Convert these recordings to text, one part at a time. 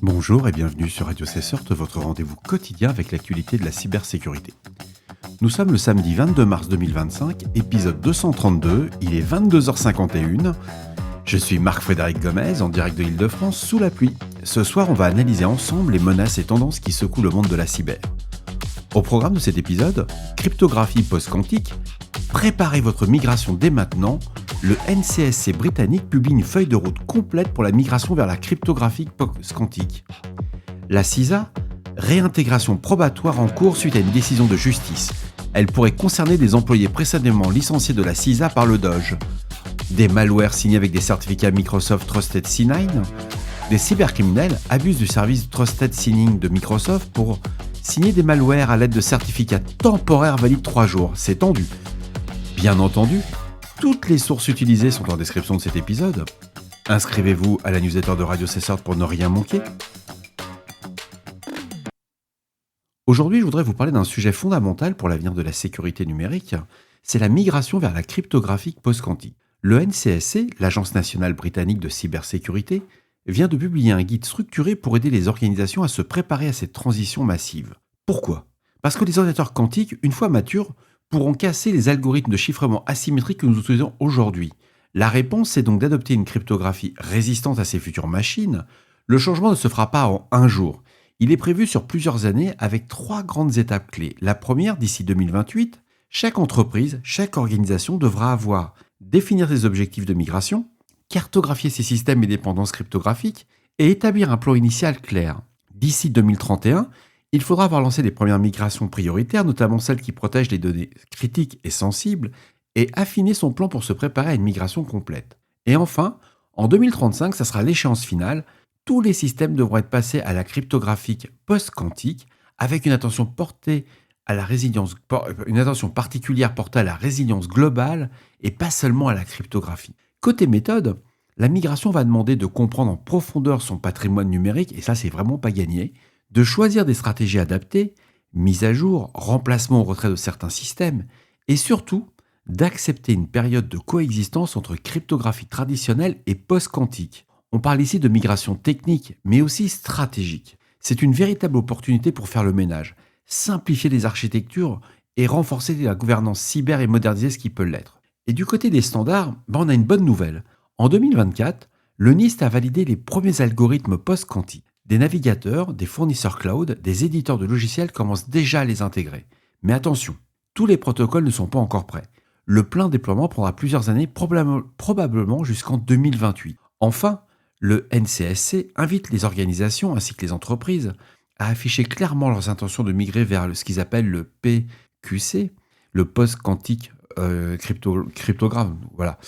Bonjour et bienvenue sur Radio Cessort, votre rendez-vous quotidien avec l'actualité de la cybersécurité. Nous sommes le samedi 22 mars 2025, épisode 232, il est 22h51. Je suis Marc-Frédéric Gomez, en direct de l'Île-de-France, sous la pluie. Ce soir, on va analyser ensemble les menaces et tendances qui secouent le monde de la cyber. Au programme de cet épisode, cryptographie post-quantique, préparez votre migration dès maintenant. Le NCSC britannique publie une feuille de route complète pour la migration vers la cryptographie post-quantique. La CISA, réintégration probatoire en cours suite à une décision de justice. Elle pourrait concerner des employés précédemment licenciés de la CISA par le DOJ. Des malwares signés avec des certificats Microsoft Trusted C9. Des cybercriminels abusent du service Trusted Signing de Microsoft pour signer des malwares à l'aide de certificats temporaires valides 3 jours. C'est tendu. Bien entendu, toutes les sources utilisées sont en description de cet épisode. Inscrivez-vous à la newsletter de Radio Cessort pour ne rien manquer. Aujourd'hui, je voudrais vous parler d'un sujet fondamental pour l'avenir de la sécurité numérique. C'est la migration vers la cryptographie post-quantique. Le NCSC, l'Agence nationale britannique de cybersécurité, vient de publier un guide structuré pour aider les organisations à se préparer à cette transition massive. Pourquoi ? Parce que les ordinateurs quantiques, une fois matures, pourront casser les algorithmes de chiffrement asymétrique que nous utilisons aujourd'hui. La réponse est donc d'adopter une cryptographie résistante à ces futures machines. Le changement ne se fera pas en un jour. Il est prévu sur plusieurs années avec 3 grandes étapes clés. La première, d'ici 2028, chaque entreprise, chaque organisation devra définir ses objectifs de migration, cartographier ses systèmes et dépendances cryptographiques et établir un plan initial clair. D'ici 2031, il faudra avoir lancé les premières migrations prioritaires, notamment celles qui protègent les données critiques et sensibles, et affiner son plan pour se préparer à une migration complète. Et enfin, en 2035, ça sera l'échéance finale. Tous les systèmes devront être passés à la cryptographie post-quantique, avec une attention particulière portée à la résilience globale et pas seulement à la cryptographie. Côté méthode, la migration va demander de comprendre en profondeur son patrimoine numérique, et ça c'est vraiment pas gagné, de choisir des stratégies adaptées, mise à jour, remplacement ou retrait de certains systèmes, et surtout d'accepter une période de coexistence entre cryptographie traditionnelle et post-quantique. On parle ici de migration technique, mais aussi stratégique. C'est une véritable opportunité pour faire le ménage, simplifier les architectures et renforcer la gouvernance cyber et moderniser ce qui peut l'être. Et du côté des standards, on a une bonne nouvelle. En 2024, le NIST a validé les premiers algorithmes post-quantiques. Des navigateurs, des fournisseurs cloud, des éditeurs de logiciels commencent déjà à les intégrer. Mais attention, tous les protocoles ne sont pas encore prêts. Le plein déploiement prendra plusieurs années, probablement jusqu'en 2028. Enfin, le NCSC invite les organisations ainsi que les entreprises à afficher clairement leurs intentions de migrer vers ce qu'ils appellent le PQC, le post-quantique cryptogramme. Voilà.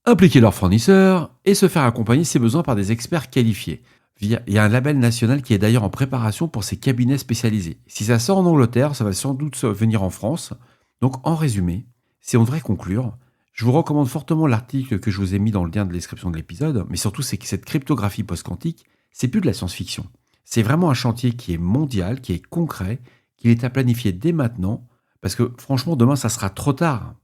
Impliquer leurs fournisseurs et se faire accompagner si besoin par des experts qualifiés. Il y a un label national qui est d'ailleurs en préparation pour ces cabinets spécialisés. Si ça sort en Angleterre, ça va sans doute venir en France. Donc en résumé, si on devrait conclure, je vous recommande fortement l'article que je vous ai mis dans le lien de description de l'épisode, mais surtout c'est que cette cryptographie post-quantique, c'est plus de la science-fiction. C'est vraiment un chantier qui est mondial, qui est concret, qui est à planifier dès maintenant, parce que franchement demain ça sera trop tard.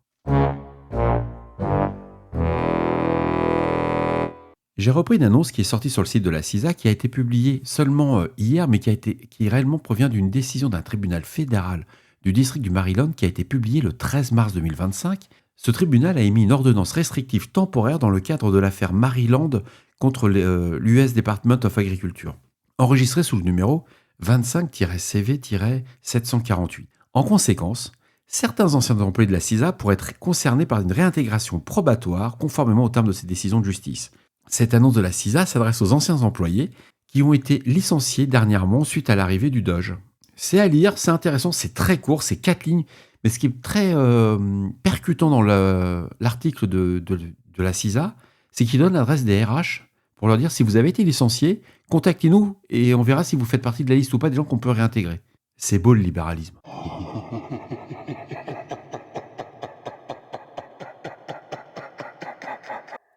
J'ai repris une annonce qui est sortie sur le site de la CISA, qui a été publiée seulement hier, mais qui réellement provient d'une décision d'un tribunal fédéral du district du Maryland qui a été publiée le 13 mars 2025. Ce tribunal a émis une ordonnance restrictive temporaire dans le cadre de l'affaire Maryland contre l'US Department of Agriculture, enregistrée sous le numéro 25-CV-748. En conséquence, certains anciens employés de la CISA pourraient être concernés par une réintégration probatoire conformément aux termes de ces décisions de justice. Cette annonce de la CISA s'adresse aux anciens employés qui ont été licenciés dernièrement suite à l'arrivée du DOJ. C'est à lire, c'est intéressant, c'est très court, c'est 4 lignes, mais ce qui est très percutant dans l'article de la CISA, c'est qu'il donne l'adresse des RH pour leur dire si vous avez été licencié, contactez-nous et on verra si vous faites partie de la liste ou pas des gens qu'on peut réintégrer. C'est beau le libéralisme.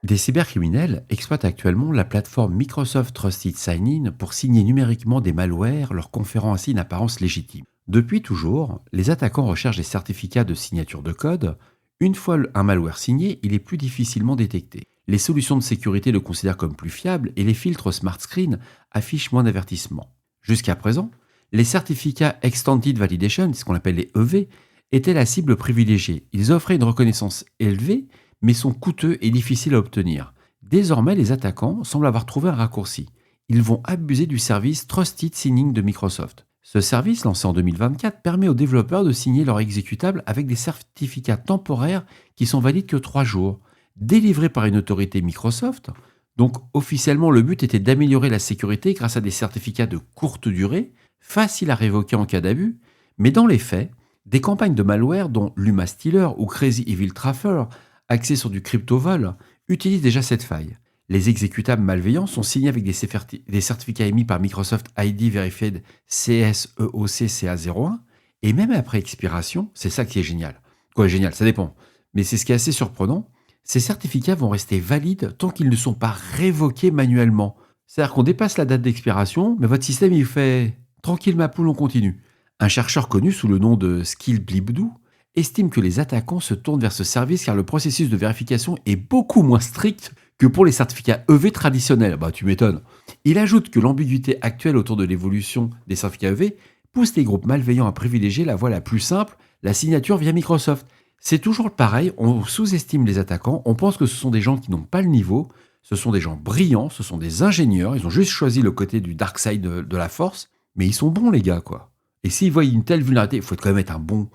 Des cybercriminels exploitent actuellement la plateforme Microsoft Trusted Sign-In pour signer numériquement des malwares, leur conférant ainsi une apparence légitime. Depuis toujours, les attaquants recherchent des certificats de signature de code. Une fois un malware signé, il est plus difficilement détecté. Les solutions de sécurité le considèrent comme plus fiable et les filtres Smart Screen affichent moins d'avertissements. Jusqu'à présent, les certificats Extended Validation, ce qu'on appelle les EV, étaient la cible privilégiée. Ils offraient une reconnaissance élevée, mais sont coûteux et difficiles à obtenir. Désormais, les attaquants semblent avoir trouvé un raccourci. Ils vont abuser du service Trusted Signing de Microsoft. Ce service, lancé en 2024, permet aux développeurs de signer leur exécutable avec des certificats temporaires qui sont valides que 3 jours, délivrés par une autorité Microsoft. Donc officiellement, le but était d'améliorer la sécurité grâce à des certificats de courte durée, faciles à révoquer en cas d'abus, mais dans les faits, des campagnes de malware dont Luma Stealer ou Crazy Evil Traffer, axées sur du crypto-vol, utilisent déjà cette faille. Les exécutables malveillants sont signés avec des certificats émis par Microsoft ID Verified CSEOC CA01, et même après expiration, c'est ça qui est génial. Quoi, génial, ça dépend. Mais c'est ce qui est assez surprenant, ces certificats vont rester valides tant qu'ils ne sont pas révoqués manuellement. C'est-à-dire qu'on dépasse la date d'expiration, mais votre système il fait « tranquille ma poule, on continue ». Un chercheur connu sous le nom de Skillblibdoo estime que les attaquants se tournent vers ce service car le processus de vérification est beaucoup moins strict que pour les certificats EV traditionnels. Bah tu m'étonnes. Il ajoute que l'ambiguïté actuelle autour de l'évolution des certificats EV pousse les groupes malveillants à privilégier la voie la plus simple, la signature via Microsoft. C'est toujours pareil, on sous-estime les attaquants, on pense que ce sont des gens qui n'ont pas le niveau, ce sont des gens brillants, ce sont des ingénieurs, ils ont juste choisi le côté du dark side de la force, mais ils sont bons les gars quoi. Et s'ils voient une telle vulnérabilité, il faut quand même être un bon...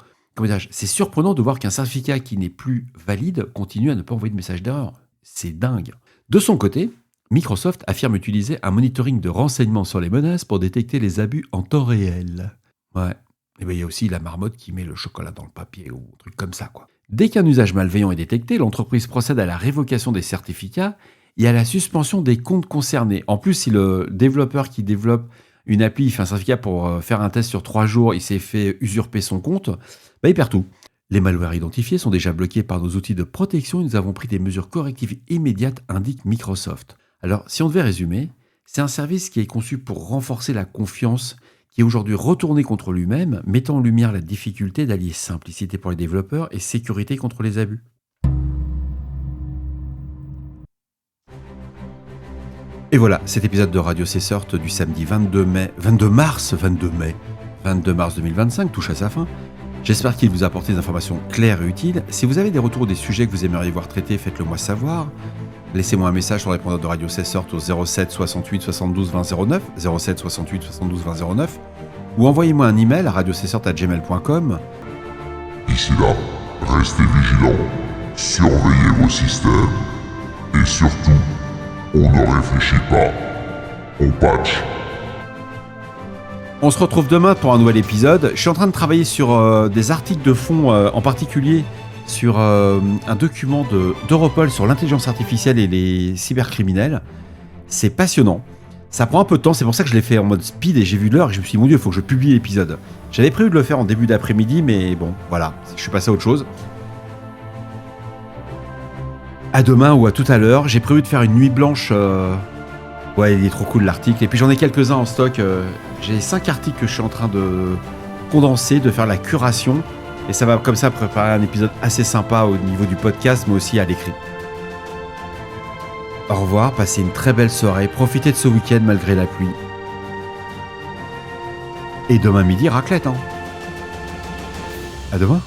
C'est surprenant de voir qu'un certificat qui n'est plus valide continue à ne pas envoyer de message d'erreur. C'est dingue. De son côté, Microsoft affirme utiliser un monitoring de renseignements sur les menaces pour détecter les abus en temps réel. Ouais. Et bien il y a aussi la marmotte qui met le chocolat dans le papier ou un truc comme ça, quoi. Dès qu'un usage malveillant est détecté, l'entreprise procède à la révocation des certificats et à la suspension des comptes concernés. En plus, si le développeur qui développe une appli, il fait un certificat pour faire un test sur 3 jours, il s'est fait usurper son compte, il perd tout. Les malwares identifiés sont déjà bloqués par nos outils de protection et nous avons pris des mesures correctives immédiates, indique Microsoft. Alors, si on devait résumer, c'est un service qui est conçu pour renforcer la confiance, qui est aujourd'hui retourné contre lui-même, mettant en lumière la difficulté d'allier simplicité pour les développeurs et sécurité contre les abus. Et voilà, cet épisode de Radio Cessort du samedi 22 mars 2025 touche à sa fin. J'espère qu'il vous a apporté des informations claires et utiles. Si vous avez des retours ou des sujets que vous aimeriez voir traités, faites-le moi savoir. Laissez-moi un message sur le répondeur de Radio Cessort au 07 68 72 20 09, 07 68 72 20 09, ou envoyez-moi un email à radiocessort@gmail.com. D'ici là, restez vigilants, surveillez vos systèmes, et surtout, on ne réfléchit pas, on patch. On se retrouve demain pour un nouvel épisode. Je suis en train de travailler sur des articles de fond, en particulier sur un document d'Europol sur l'intelligence artificielle et les cybercriminels. C'est passionnant. Ça prend un peu de temps, c'est pour ça que je l'ai fait en mode speed et j'ai vu l'heure et je me suis dit, mon Dieu, il faut que je publie l'épisode. J'avais prévu de le faire en début d'après-midi, mais bon, voilà, je suis passé à autre chose. À demain ou à tout à l'heure. J'ai prévu de faire une nuit blanche. Ouais, il est trop cool l'article. Et puis j'en ai quelques-uns en stock. J'ai 5 articles que je suis en train de condenser, de faire la curation. Et ça va comme ça préparer un épisode assez sympa au niveau du podcast, mais aussi à l'écrit. Au revoir, passez une très belle soirée. Profitez de ce week-end malgré la pluie. Et demain midi, raclette, hein. À demain.